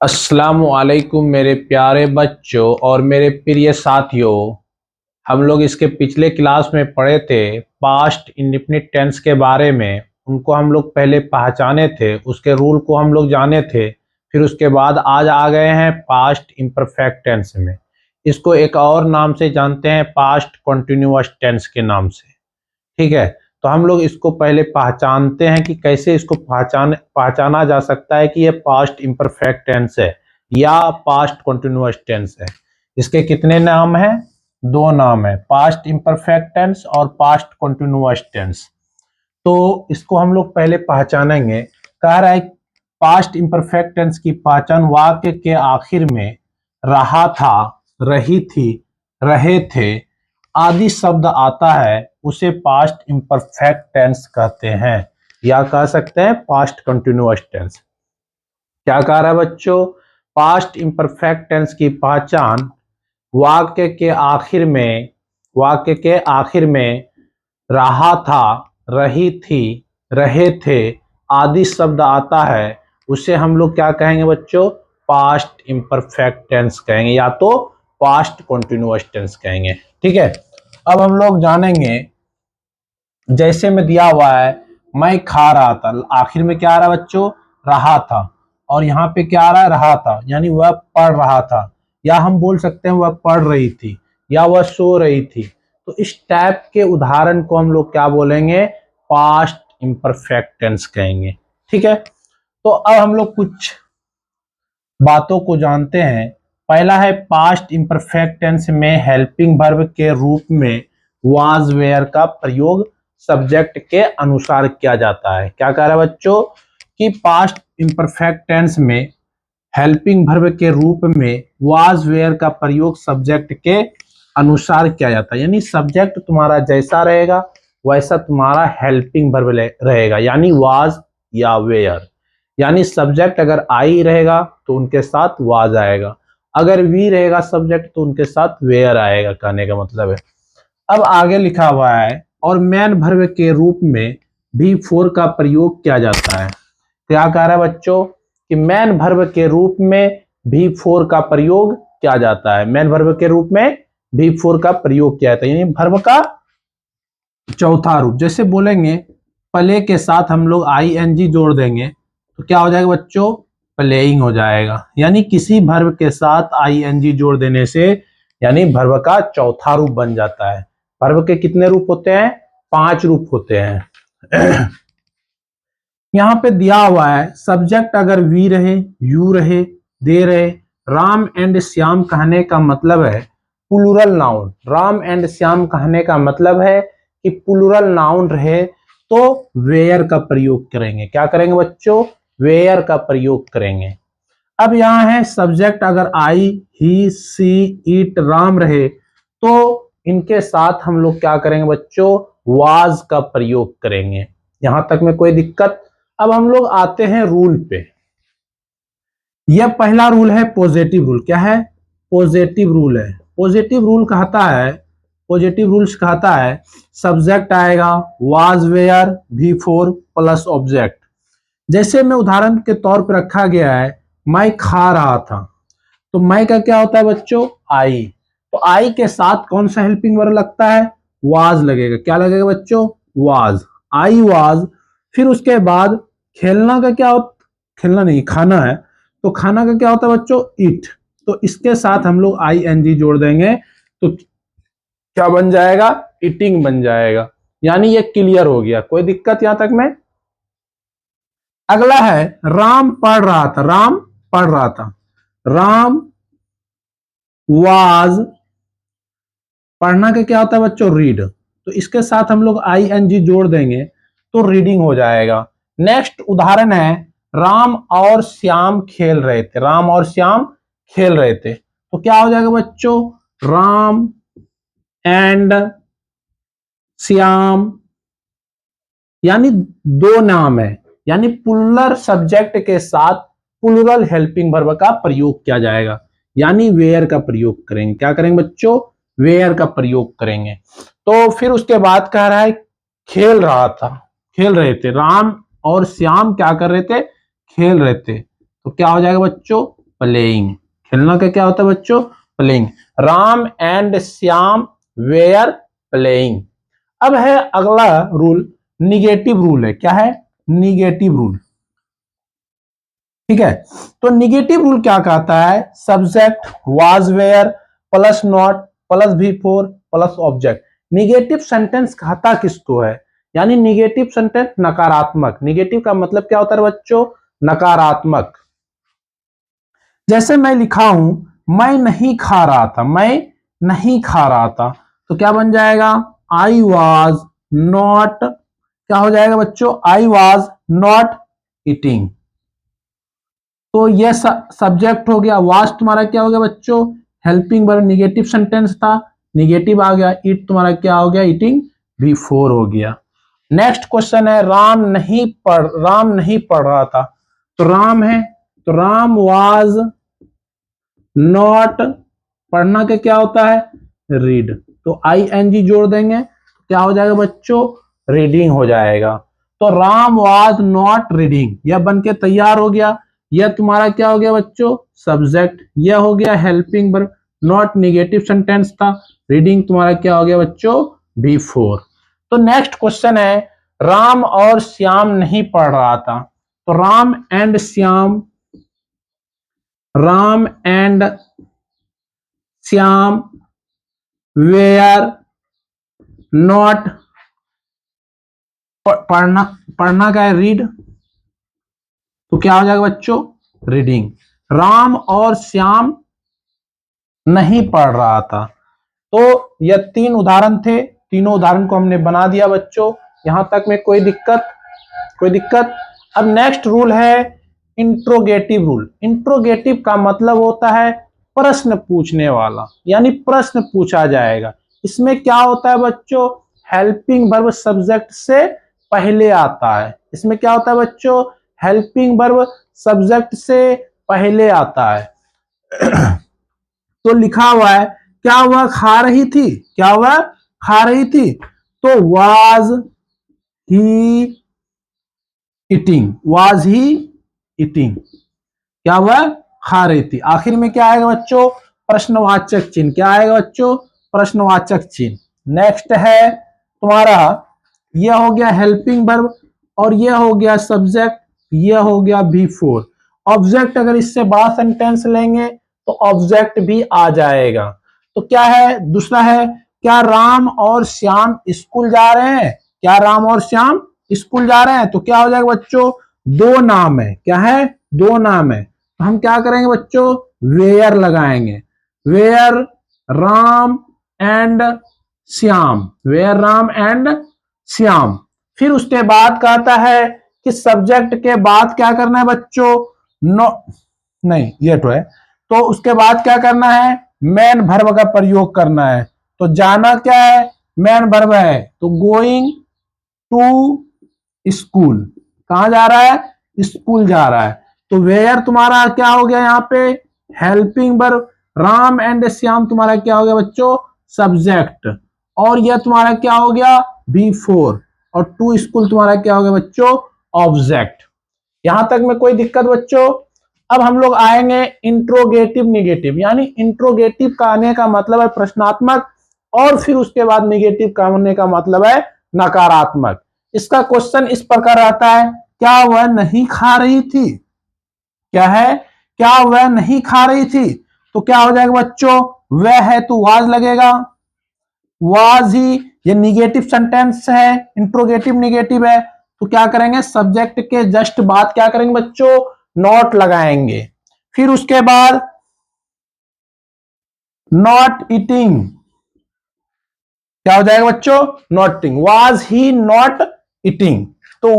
अस्सलामु अलैकुम मेरे प्यारे बच्चों और मेरे प्रिय साथियों। हम लोग इसके पिछले क्लास में पढ़े थे पास्ट इंडेफिनिट टेंस के बारे में। उनको हम लोग पहले पहचाने थे, उसके रूल को हम लोग जाने थे। फिर उसके बाद आज आ गए हैं पास्ट इम्परफेक्ट टेंस में। इसको एक और नाम से जानते हैं, पास्ट कंटिन्यूअस टेंस के नाम से। ठीक है, तो हम लोग इसको पहले पहचानते हैं कि कैसे इसको पहचाना जा सकता है कि ये पास्ट इम्परफेक्ट टेंस है या पास्ट कंटिन्यूअस टेंस है। इसके कितने नाम हैं? दो नाम है, पास्ट इम्परफेक्ट टेंस और पास्ट कंटिन्यूअस टेंस। तो इसको हम लोग पहले पहचानेंगे। कह रहा है पास्ट इम्परफेक्ट टेंस की पहचान वाक्य के आखिर में रहा था, रही थी, रहे थे आदि शब्द आता है, उसे पास्ट इम्परफेक्ट टेंस कहते हैं या कह सकते हैं पास्ट कंटिन्यूअस टेंस। क्या कह रहा है बच्चों? पास्ट इम्परफेक्ट टेंस की पहचान वाक्य के आखिर में रहा था, रही थी, रहे थे आदि शब्द आता है, उसे हम लोग क्या कहेंगे बच्चों? पास्ट इम्परफेक्ट टेंस कहेंगे या तो पास्ट कंटिन्यूअस टेंस कहेंगे। ठीक है, अब हम लोग जानेंगे, जैसे में दिया हुआ है मैं खा रहा था, आखिर में क्या आ रहा है बच्चों? रहा था। और यहाँ पे क्या आ रहा है? रहा था, यानी वह पढ़ रहा था, या हम बोल सकते हैं वह पढ़ रही थी या वह सो रही थी। तो इस टाइप के उदाहरण को हम लोग क्या बोलेंगे? पास्ट इम्परफेक्ट टेंस कहेंगे। ठीक है, तो अब हम लोग कुछ बातों को जानते हैं। पहला है, पास्ट इम्परफेक्ट टेंस में हेल्पिंग वर्ब के रूप में वाज वेयर का प्रयोग सब्जेक्ट के अनुसार किया जाता है। क्या कह रहा है बच्चों? कि पास्ट इम्परफेक्ट टेंस में हेल्पिंग वर्ब के रूप में वाज वेयर का प्रयोग सब्जेक्ट के अनुसार किया जाता है, यानी सब्जेक्ट तुम्हारा जैसा रहेगा वैसा तुम्हारा हेल्पिंग वर्ब रहेगा, यानी वाज या वेयर। यानी सब्जेक्ट अगर आई रहेगा तो उनके साथ वाज आएगा, अगर वी रहेगा सब्जेक्ट तो उनके साथ वेयर आएगा, कहने का मतलब है। अब आगे लिखा हुआ है, और मैन वर्ब के रूप में भी फोर का प्रयोग किया जाता है। क्या कह रहा है बच्चों? कि मैन वर्ब के रूप में भी फोर का प्रयोग किया जाता है। मैन वर्ब के रूप में भी फोर का प्रयोग किया जाता है, यानी वर्ब का चौथा रूप। जैसे बोलेंगे प्ले के साथ हम लोग आई एन जी जोड़ देंगे तो क्या हो जाएगा बच्चों? प्लेइंग हो जाएगा। यानी किसी वर्ब के साथ आई एन जी जोड़ देने से यानी वर्ब का चौथा रूप बन जाता है। वर्ब के कितने रूप होते हैं? 5 रूप होते हैं। यहाँ पे दिया हुआ है, सब्जेक्ट अगर वी रहे, यू रहे, दे रहे, राम एंड श्याम कहने का मतलब है plural noun. Ram and Shyam कहने का मतलब है कि प्लूरल नाउन रहे तो वेयर का प्रयोग करेंगे। क्या करेंगे बच्चों? वेयर का प्रयोग करेंगे। अब यहाँ है, सब्जेक्ट अगर आई, ही, सी, इट, राम रहे तो इनके साथ हम लोग क्या करेंगे बच्चों? वाज का प्रयोग करेंगे। यहां तक में कोई दिक्कत? अब हम लोग आते हैं रूल पे। यह पहला रूल है पॉजिटिव रूल। क्या है? पॉजिटिव रूल है। पॉजिटिव रूल कहता है, पॉजिटिव रूल्स कहता है सब्जेक्ट आएगा वाज वेयर भी फोर प्लस ऑब्जेक्ट। जैसे में उदाहरण के तौर पर रखा गया है, मैं खा रहा था, तो मैं का क्या होता है बच्चों? आई। तो आई के साथ कौन सा हेल्पिंग वर्ब लगता है? वाज लगेगा। क्या लगेगा बच्चों? वाज। I was. फिर उसके बाद खेलना का क्या होता? खेलना नहीं, खाना है, तो खाना का क्या होता है बच्चों? ईट। तो इसके साथ हम लोग आई एन जी जोड़ देंगे तो क्या बन जाएगा? ईटिंग बन जाएगा। यानी ये क्लियर हो गया, कोई दिक्कत यहां तक में? अगला है, राम पढ़ रहा था। राम पढ़ रहा था, राम वाज। पढ़ना का क्या होता है बच्चों? रीड। तो इसके साथ हम लोग आई एन जी जोड़ देंगे तो रीडिंग हो जाएगा। नेक्स्ट उदाहरण है, राम और श्याम खेल रहे थे। राम और श्याम खेल रहे थे तो क्या हो जाएगा बच्चों? राम एंड श्याम। यानी दो नाम है, यानी प्लूरल सब्जेक्ट के साथ प्लूरल हेल्पिंग वर्ब का प्रयोग किया जाएगा, यानी वेयर का प्रयोग करेंगे। क्या करेंगे बच्चों? वेयर का प्रयोग करेंगे। तो फिर उसके बाद कह रहा है खेल रहा था, खेल रहे थे। राम और श्याम क्या कर रहे थे? खेल रहे थे। तो क्या हो जाएगा बच्चों? प्लेइंग। खेलना का क्या होता है बच्चों? Playing. Ram and Shyam were playing. अब है अगला रूल, निगेटिव रूल है। क्या है? Negative rule. ठीक है, तो निगेटिव रूल क्या कहता है? Subject was were plus not plus भी four plus object. Negative sentence कहता किसको है? यानी निगेटिव सेंटेंस नकारात्मक। निगेटिव का मतलब क्या होता है बच्चों? नकारात्मक। जैसे मैं लिखा हूं, मैं नहीं खा रहा था, मैं नहीं खा रहा था, तो क्या बन जाएगा? आई वॉज नॉट, क्या हो जाएगा बच्चों? I was not eating. तो ये सब्जेक्ट हो गया। वाज तुम्हारा क्या हो गया बच्चों? हेल्पिंग वर्ब, निगेटिव सेंटेंस था, निगेटिव आ गया। ईट तुम्हारा क्या हो गया? ईटिंग, भी फोर हो गया। नेक्स्ट क्वेश्चन है, राम नहीं पढ़ रहा था, तो राम है, तो राम वाज नॉट, पढ़ना का क्या होता है? रीड, तो आई एन जी जोड़ देंगे, क्या हो जाएगा बच्चों? रीडिंग हो जाएगा। तो राम वाज नॉट रीडिंग, यह बन के तैयार हो गया। यह तुम्हारा क्या हो गया बच्चों? सब्जेक्ट। यह हो गया helping verb, not negative sentence था। रीडिंग तुम्हारा क्या हो गया बच्चों? V four. तो नेक्स्ट क्वेश्चन है, राम और श्याम नहीं पढ़ रहा था, तो Ram and Shyam, Ram and Shyam were not, पढ़ना, पढ़ना का है रीड, तो क्या हो जाएगा बच्चों? रीडिंग। राम और श्याम नहीं पढ़ रहा था। तो यह तीन उदाहरण थे, तीनों उदाहरण को हमने बना दिया बच्चों। यहां तक में कोई दिक्कत? कोई दिक्कत? अब नेक्स्ट रूल है इंट्रोगेटिव रूल। इंट्रोगेटिव का मतलब होता है प्रश्न पूछने वाला, यानी प्रश्न पूछा जाएगा। इसमें क्या होता है बच्चों? हेल्पिंग वर्ब सब्जेक्ट से पहले आता है। इसमें क्या होता है बच्चों? हेल्पिंग वर्ब सब्जेक्ट से पहले आता है। तो लिखा हुआ है, क्या वह खा रही थी? क्या वह खा रही थी? तो was he eating, was he eating, क्या वह खा रही थी। आखिर में क्या आएगा बच्चों? प्रश्नवाचक चिन्ह। क्या आएगा बच्चों? प्रश्नवाचक चिन्ह। नेक्स्ट है तुम्हारा, यह हो गया हेल्पिंग वर्ब और यह हो गया सब्जेक्ट, यह हो गया बी फोर। ऑब्जेक्ट अगर इससे बड़ा सेंटेंस लेंगे तो ऑब्जेक्ट भी आ जाएगा। तो क्या है दूसरा है, क्या राम और श्याम स्कूल जा रहे हैं? क्या राम और श्याम स्कूल जा रहे हैं? तो क्या हो जाएगा बच्चों? दो नाम है। क्या है? दो नाम है। तो हम क्या करेंगे बच्चों? वेयर लगाएंगे। Were Ram and Shyam, were Ram and Shyam. फिर उसके बाद कहता है कि सब्जेक्ट के बाद क्या करना है बच्चों? नो, नहीं ये तो है। तो उसके बाद क्या करना है? मेन वर्ब का प्रयोग करना है। तो जाना क्या है? मेन वर्ब है, तो गोइंग टू स्कूल। कहां जा रहा है? स्कूल जा रहा है। तो वेयर तुम्हारा क्या हो गया यहाँ पे? Helping verb. Ram and Shyam तुम्हारा क्या हो गया बच्चों? सब्जेक्ट। और यह तुम्हारा क्या हो गया? V four. और टू स्कूल तुम्हारा क्या हो गया बच्चों? ऑब्जेक्ट। यहां तक में कोई दिक्कत बच्चों? अब हम लोग आएंगे इंट्रोगेटिव निगेटिव। यानी इंट्रोगेटिव का आने का मतलब है प्रश्नात्मक, और फिर उसके बाद निगेटिव का आने का मतलब है नकारात्मक। इसका क्वेश्चन इस प्रकार आता है, क्या वह नहीं खा रही थी? क्या है? क्या वह नहीं खा रही थी? तो क्या हो जाएगा बच्चों? वह है तो वाज लगेगा, वाज ही। ये निगेटिव सेंटेंस है, इंट्रोगेटिव निगेटिव है, तो क्या करेंगे? सब्जेक्ट के जस्ट बाद क्या करेंगे बच्चों? नॉट लगाएंगे। फिर उसके बाद नॉट ईटिंग, क्या हो जाएगा बच्चों? Not eating. Was he not eating, तो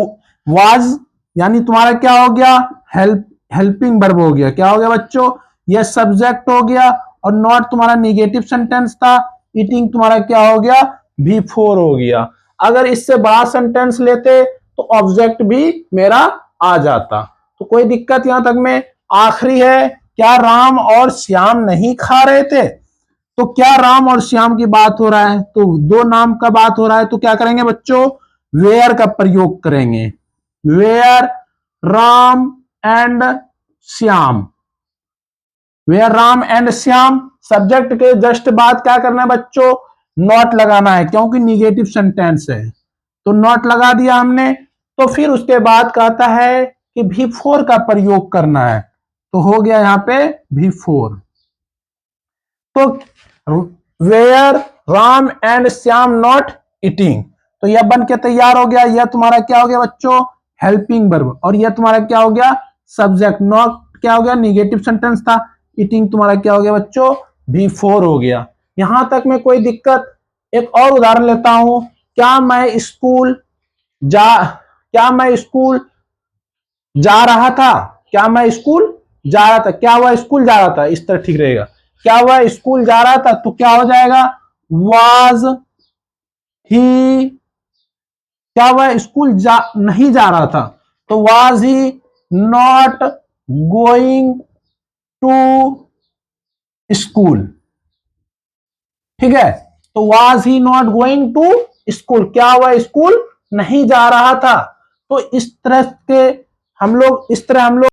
वाज यानी तुम्हारा क्या हो गया? हेल्पिंग वर्ब हो गया। क्या हो गया बच्चों? यह सब्जेक्ट हो गया, और नॉट तुम्हारा निगेटिव सेंटेंस था। ईटिंग तुम्हारा क्या हो गया? भी फोर हो गया। अगर इससे बड़ा सेंटेंस लेते तो ऑब्जेक्ट भी मेरा आ जाता। तो कोई दिक्कत यहां तक में? आखिरी है, क्या राम और श्याम नहीं खा रहे थे? तो क्या राम और श्याम की बात हो रहा है, तो दो नाम का बात हो रहा है, तो क्या करेंगे बच्चों? वेयर का प्रयोग करेंगे। Were Ram and Shyam, were Ram and Shyam, subject के जस्ट बाद क्या करना है बच्चों, नॉट लगाना है, क्योंकि निगेटिव सेंटेंस है तो नॉट लगा दिया हमने। तो फिर उसके बाद कहता है कि V4 का प्रयोग करना है, तो हो गया यहां पे V4। तो were Ram and Shyam not eating, तो यह बन के तैयार हो गया। यह तुम्हारा क्या हो गया बच्चों, हेल्पिंग वर्ब, और यह तुम्हारा क्या हो गया, सब्जेक्ट। नॉट क्या हो गया, निगेटिव सेंटेंस था। ईटिंग तुम्हारा क्या हो गया बच्चों, V4 हो गया। यहां तक में कोई दिक्कत? एक और उदाहरण लेता हूं, क्या मैं स्कूल जा क्या मैं स्कूल जा रहा था, क्या मैं स्कूल जा रहा था, क्या वह स्कूल जा रहा था, इस तरह ठीक रहेगा। क्या वह स्कूल जा रहा था, तो क्या हो जाएगा, वाज ही, क्या वह स्कूल नहीं जा रहा था, तो was he not going to school. ठीक है, तो was he not going to school, क्या वह स्कूल नहीं जा रहा था। तो इस तरह हम लोग